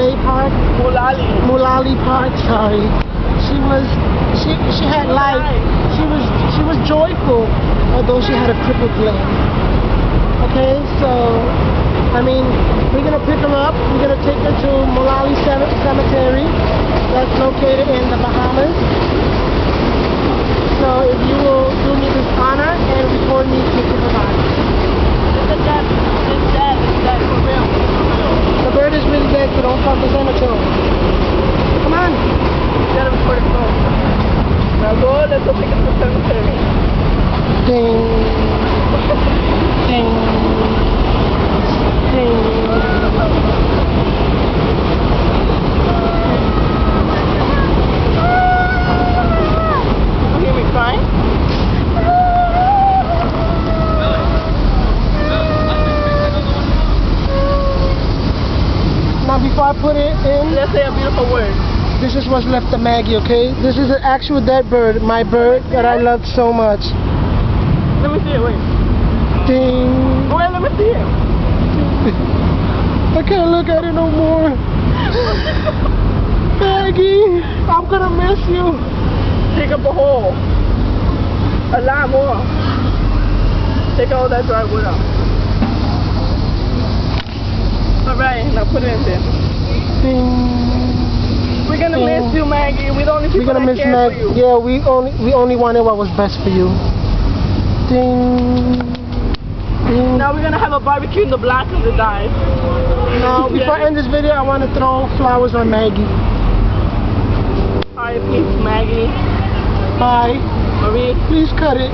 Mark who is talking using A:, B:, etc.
A: Mulally Park. Mulally Park. Sorry. She had life. She was joyful, although she had a crippled leg. Okay, so I mean, we're gonna pick her up. We're gonna take her to Mulally Cemetery. That's located in the Bahamas. So if you will do me this honor and record me taking her body.
B: It's dead for real.
A: The bird is really dead, so don't come to the cemetery. Come on.
B: You gotta record it phone. Now go, let's go pick up the cemetery.
A: Ding. Ding. Ding.
B: You hear me crying?
A: Now before I put it in,
B: Let's say a beautiful word.
A: this is what's left of Maggie, okay? This is an actual dead bird, my bird that I loved so much.
B: Let me see it, wait.
A: Ding.
B: Wait, let me see it.
A: I can't look at it no more. Maggie, I'm gonna miss you.
B: Dig up a hole. A lot more. Take all that dry wood out. Alright, now put it in there.
A: Ding.
B: We're gonna miss you, Maggie. We're the only people
A: We're gonna
B: that
A: miss
B: care for
A: Maggie.
B: you.
A: Yeah, we only wanted what was best for you. Ding. Ding.
B: Now we're gonna have a barbecue in the block of the dive.
A: Now, before I end this video, I want to throw flowers on Maggie.
B: R.I.P. Maggie.
A: Bye.
B: Marie.
A: Please cut it.